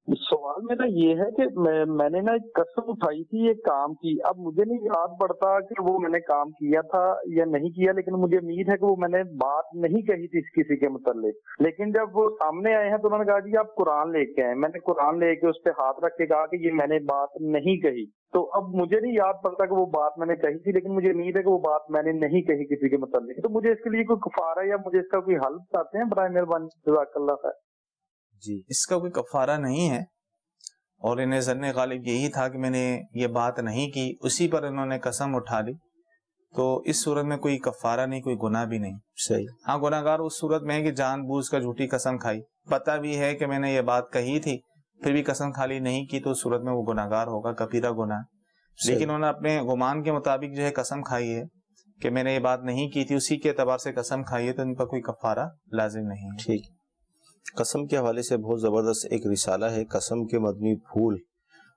سوال سوال میرا یہ ہے کہ میں نے نا ایک قسم اٹھائی تھی ایک کام کی، اب مجھے نہیں یاد پڑتا کہ وہ میں نے کام کیا تھا یا نہیں کیا، لیکن مجھے امید ہے کہ وہ میں نے بات نہیں کہی تھی کسی کے متعلق، لیکن جب وہ سامنے آئے ہیں تو انہوں نے کہا جی آپ قرآن لے کے آئے، میں نے قرآن لے کے اس پہ ہاتھ رکھ کے کہا کہ یہ میں نے بات نہیں کہی، تو اب مجھے نہیں یاد پڑتا کہ وہ بات میں نے کہی تھی، لیکن مجھے امید ہے کہ وہ بات میں نے نہیں کہی کسی کے متعلق، تو مجھے اس کے لیے کوئی کفارہ یا مجھے اس کا کوئی حل بتاتے ہیں برائے مہربانی، جزاک اللہ خیر۔ جی اس کا کوئی کفارہ نہیں ہے، اور انہیں ظن غالب یہی تھا کہ میں نے یہ بات نہیں کی، اسی پر انہوں نے قسم اٹھا لی، تو اس صورت میں کوئی کفارہ نہیں، کوئی گناہ بھی نہیں۔ صحیح۔ ہاں گناہ گار اس صورت میں ہے کہ جان بوجھ کر جھوٹی قسم کھائی، پتہ بھی ہے کہ میں نے یہ بات کہی تھی پھر بھی قسم خالی نہیں کی، تو اس صورت میں وہ گناہ گار ہوگا، کبیرہ گناہ۔ لیکن انہوں نے اپنے گمان کے مطابق جو ہے قسم کھائی ہے کہ میں نے یہ بات نہیں کی تھی، اسی کے اعتبار سے قسم کھائی ہے، تو ان پر کوئی کفارہ لازم نہیں ہے۔ ٹھیک۔ قسم کے حوالے سے بہت زبردست ایک رسالہ ہے، قسم کے مدنی پھول،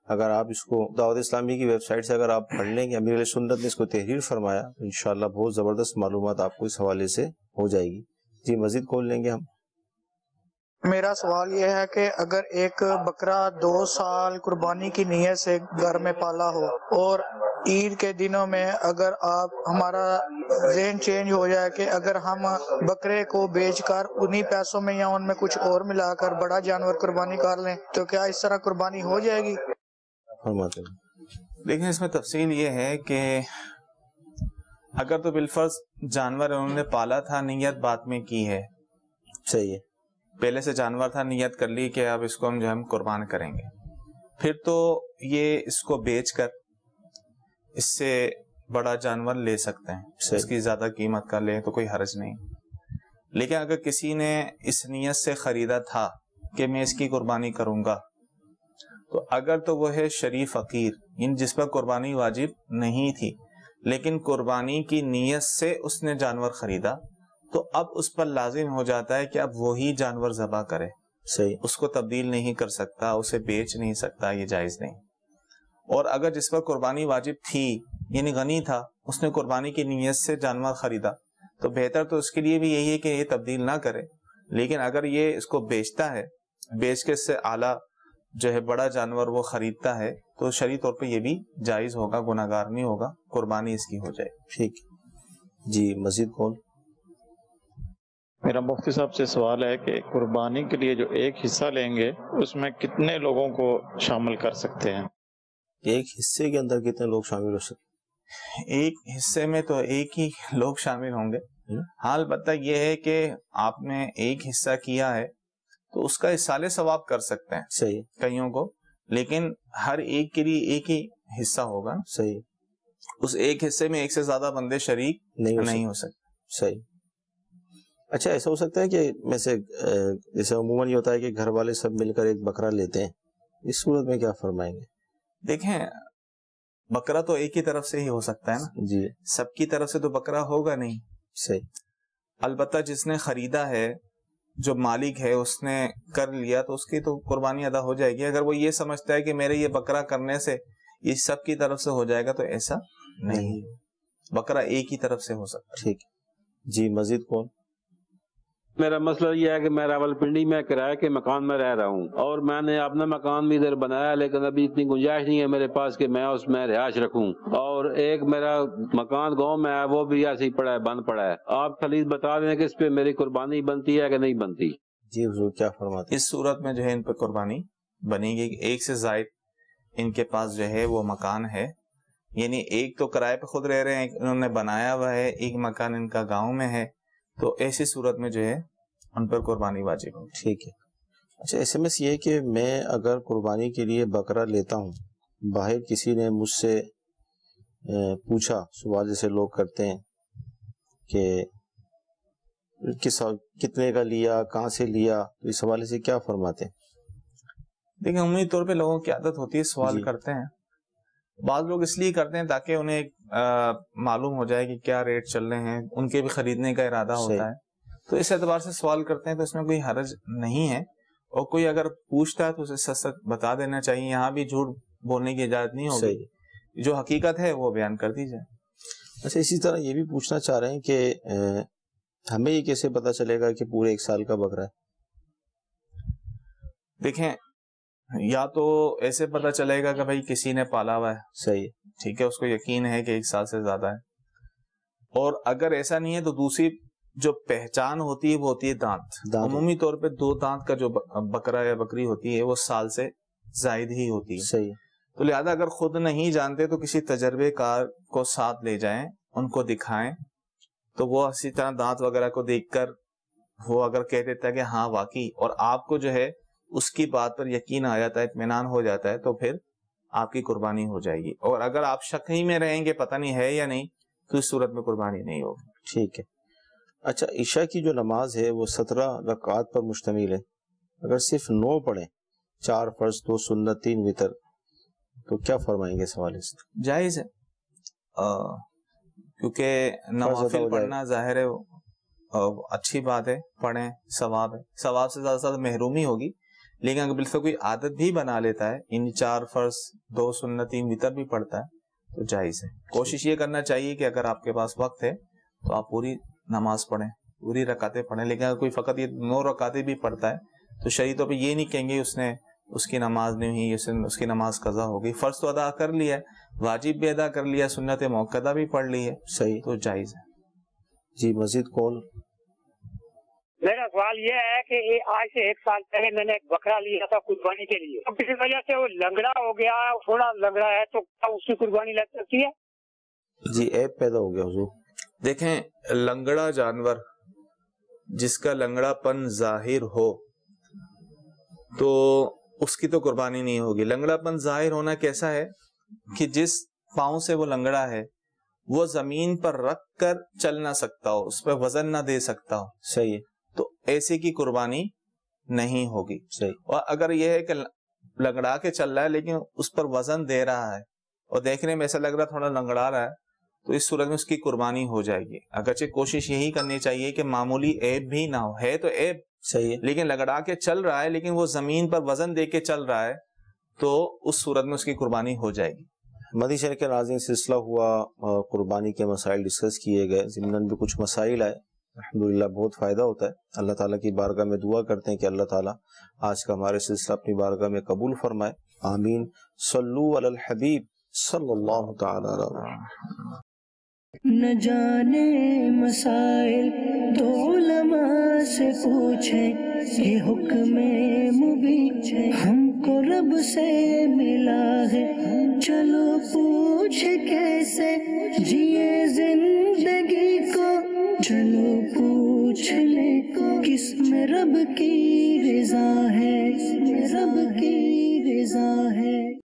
اگر آپ اس کو دعوت اسلامی کی ویب سائٹ سے اگر آپ پڑھ لیں گے، امیر علیہ سنت نے اس کو تحریر فرمایا، انشاءاللہ بہت زبردست معلومات آپ کو اس حوالے سے ہو جائے گی۔ جی مزید کھول لیں گے ہم۔ میرا سوال یہ ہے کہ اگر ایک بکرا 2 سال قربانی کی نیت سے گھر میں پالا ہو اور عید کے دنوں میں اگر آپ ہمارا ذہن چینج ہو جائے کہ اگر ہم بکرے کو بیچ کر انہی پیسوں میں یا ان میں کچھ اور ملا کر بڑا جانور قربانی کر لیں تو کیا اس طرح قربانی ہو جائے گی؟ دیکھیں اس میں تفصیل یہ ہے کہ اگر تو بالفرض جانور انہوں نے پالا تھا، نیت بعد میں کی ہے، صحیح ہے، پہلے سے جانور تھا، نیت کر لی کہ اب اس کو ہم جو ہم قربان کریں گے، پھر تو یہ اس کو بیچ کر اس سے بڑا جانور لے سکتے ہیں، اس کی زیادہ قیمت کا لیں تو کوئی حرج نہیں۔ لیکن اگر کسی نے اس نیت سے خریدا تھا کہ میں اس کی قربانی کروں گا، تو اگر تو وہ ہے شریف فقیر، یعنی جس پر قربانی واجب نہیں تھی لیکن قربانی کی نیت سے اس نے جانور خریدا، تو اب اس پر لازم ہو جاتا ہے کہ اب وہی جانور ذبح کرے، صحیح، اس کو تبدیل نہیں کر سکتا، اسے بیچ نہیں سکتا، یہ جائز نہیں۔ اور اگر جس پر قربانی واجب تھی یعنی غنی تھا، اس نے قربانی کی نیت سے جانور خریدا، تو بہتر تو اس کے لیے بھی یہی ہے کہ یہ تبدیل نہ کرے، لیکن اگر یہ اس کو بیچتا ہے، بیچ کے اس سے اعلیٰ جو ہے بڑا جانور وہ خریدتا ہے، تو شرعی طور پہ یہ بھی جائز ہوگا، گناہ گار نہیں ہوگا، قربانی اس کی ہو جائے۔ ٹھیک جی مزید کون؟ میرا مفتی صاحب سے سوال ہے کہ قربانی کے لیے جو ایک حصہ لیں گے اس میں کتنے لوگوں کو شامل کر سکتے ہیں؟ ایک حصے کے اندر کتنے لوگ شامل ہو سکتے؟ ایک حصے میں تو ایک ہی لوگ شامل ہوں گے، ہاں البتہ یہ ہے کہ آپ نے ایک حصہ کیا ہے تو اس کا اصالہ ثواب کر سکتے ہیں، صحیح، کئیوں کو، لیکن ہر ایک کے لیے ایک ہی حصہ ہوگا، صحیح، اس ایک حصے میں ایک سے زیادہ بندے شریک نہیں ہو سکتے۔ صحیح۔ اچھا ایسا ہو سکتا ہے کہ میں سے جیسے عموماً یہ ہوتا ہے کہ گھر والے سب مل کر ایک بکرا لیتے ہیں، اس صورت میں کیا فرمائیں گے؟ دیکھیں بکرا تو ایک ہی طرف سے ہی ہو سکتا ہے نا، جی، سب کی طرف سے تو بکرا ہوگا نہیں، صحیح، البتہ جس نے خریدا ہے، جو مالک ہے، اس نے کر لیا تو اس کی تو قربانی ادا ہو جائے گی۔ اگر وہ یہ سمجھتا ہے کہ میرے یہ بکرا کرنے سے یہ سب کی طرف سے ہو جائے گا تو ایسا نہیں، بکرا ایک ہی طرف سے ہو سکتا۔ ٹھیک جی مزید کون؟ میرا مسئلہ یہ ہے کہ میں راولپنڈی میں کرائے کے مکان میں رہ رہا ہوں اور میں نے اپنا مکان بھی ادھر بنایا، لیکن ابھی اتنی گنجائش نہیں ہے میرے پاس کہ میں اس میں رہائش رکھوں، اور ایک میرا مکان گاؤں میں ہے وہ بھی ایسے ہی پڑا ہے، بند پڑا ہے۔ آپ خلیج بتا دیں کہ اس پہ میری قربانی بنتی ہے کہ نہیں بنتی؟ جی حضور کیا فرماتے ہیں؟ اس صورت میں جو ہے ان پہ قربانی بنے گی، ایک سے زائد ان کے پاس جو ہے وہ مکان ہے، یعنی ایک تو کرائے پہ خود رہ رہے ہیں، انہوں نے بنایا ہوا ہے، ایک مکان ان کا گاؤں میں ہے، تو ایسی صورت میں جو ہے ان پر قربانی واجب ہوگی۔ ٹھیک ہے۔ اچھا ایس ایم ایس یہ ہے کہ میں اگر قربانی کے لیے بکرا لیتا ہوں، باہر کسی نے مجھ سے پوچھا، سوال جیسے لوگ کرتے ہیں کہ کتنے کا لیا، کہاں سے لیا، تو اس حوالے سے کیا فرماتے ہیں؟ دیکھیں عمومی طور پہ لوگوں کی عادت ہوتی ہے سوال کرتے ہیں، بعض لوگ اس لیے کرتے ہیں تاکہ انہیں معلوم ہو جائے کہ کیا ریٹ چل رہے ہیں، ان کے بھی خریدنے کا ارادہ ہوتا ہے، تو اس اعتبار سے سوال کرتے ہیں، تو اس میں کوئی حرج نہیں ہے، اور کوئی اگر پوچھتا ہے تو اسے سچ سچ بتا دینا چاہیے، یہاں بھی جھوٹ بولنے کی اجازت نہیں ہوگی، جو حقیقت ہے وہ بیان کر دی جائے۔ اچھا اسی طرح یہ بھی پوچھنا چاہ رہے ہیں کہ ہمیں یہ کیسے پتا چلے گا کہ پورے 1 سال کا بکرا ہے؟ دیکھیں یا تو ایسے پتہ چلے گا کہ بھائی کسی نے پالا ہوا ہے، صحیح، ٹھیک ہے، اس کو یقین ہے کہ 1 سال سے زیادہ ہے، اور اگر ایسا نہیں ہے تو دوسری جو پہچان ہوتی ہے وہ ہوتی ہے دانت. عمومی طور پہ 2 دانت کا جو بکرا یا بکری ہوتی ہے وہ سال سے زائد ہی ہوتی ہے. صحیح. تو لہذا اگر خود نہیں جانتے تو کسی تجربے کار کو ساتھ لے جائیں، ان کو دکھائیں، تو وہ اسی طرح دانت وغیرہ کو دیکھ کر وہ اگر کہہ دیتا ہے کہ ہاں واقعی، اور آپ کو جو ہے اس کی بات پر یقین آ جاتا ہے، اطمینان ہو جاتا ہے، تو پھر آپ کی قربانی ہو جائے گی. اور اگر آپ شک ہی میں رہیں گے پتہ نہیں ہے یا نہیں، تو اس صورت میں قربانی نہیں ہوگی. ٹھیک ہے. اچھا، عشاء کی جو نماز ہے وہ 17 رکعات پر مشتمل ہے، اگر صرف 9 پڑھیں، 4 فرض 2 سنت 3 وتر، تو کیا فرمائیں گے اس حوالے سے؟ جائز ہے، کیونکہ نوافل پڑھنا ظاہر ہے اچھی بات ہے، پڑھیں، ثواب ہے، ثواب سے زیادہ زیادہ محرومی ہوگی، لیکن اگر بالکل کوئی عادت بھی بنا لیتا ہے، ان 4 فرض 2 سنت 3 وتر بھی پڑھتا ہے تو جائز ہے. کوشش یہ کرنا چاہیے کہ اگر آپ کے پاس وقت ہے تو آپ پوری نماز پڑھیں، پوری رکعتیں پڑھیں، لیکن اگر کوئی فقط یہ 9 رکعتیں بھی پڑھتا ہے تو شرعی طور پہ یہ نہیں کہیں گے اس کی نماز نہیں ہوئی، اس کی نماز قضا ہو گئی. فرض تو ادا کر لیا ہے، واجب بھی ادا کر لیا، سنت موقدہ بھی پڑھ لی ہے، صحیح، تو جائز ہے. جی مزید کال. میرا سوال یہ ہے کہ آج سے 1 سال پہلے میں نے ایک بکرا لیا تھا قربانی کے لیے، تو کسی وجہ سے وہ لنگڑا ہو گیا، تھوڑا لنگڑا ہے، تو کیا اس کی قربانی لگ سکتی ہے؟ جی عیب پیدا ہو گیا حضور. دیکھیں، لنگڑا جانور جس کا لنگڑا پن ظاہر ہو تو اس کی تو قربانی نہیں ہوگی. لنگڑا پن ظاہر ہونا کیسا ہے کہ جس پاؤں سے وہ لنگڑا ہے وہ زمین پر رکھ کر چل نہ سکتا ہو، اس پہ وزن نہ دے سکتا ہو. صحیح ہے. تو ایسے کی قربانی نہیں ہوگی. صحیح. اور اگر یہ ہے کہ لنگڑا کے چل رہا ہے لیکن اس پر وزن دے رہا ہے اور دیکھنے میں ایسا لگ رہا تھوڑا لنگڑا رہا ہے، تو اس صورت میں اس کی قربانی ہو جائے گی. اگرچہ کوشش یہی کرنی چاہیے کہ معمولی عیب بھی نہ ہو، ہے تو عیب صحیح ہے لیکن لگڑا کے چل رہا ہے، لیکن وہ زمین پر وزن دے کے چل رہا ہے، تو اس صورت میں اس کی قربانی ہو جائے گی. مدنی چینل کے ناظرین، سلسلہ ہوا قربانی کے مسائل ڈسکس کیے گئے، ضمناً بھی کچھ مسائل آئے، الحمدللہ بہت فائدہ ہوتا ہے. اللہ تعالیٰ کی بارگاہ میں دعا کرتے ہیں کہ اللہ تعالیٰ آج کا ہمارے سلسلہ اپنی بارگاہ میں قبول فرمائے. آمین. صلو علی الحبیب صلی اللہ تعالی علیہ. نہ جانے مسائل تو علماء سے پوچھیں، یہ حکم مبین ہم کو رب سے ملا ہے. چلو پوچھ کیسے جیے زندگی کو، چلو پوچھ لے کس میں رب کی رضا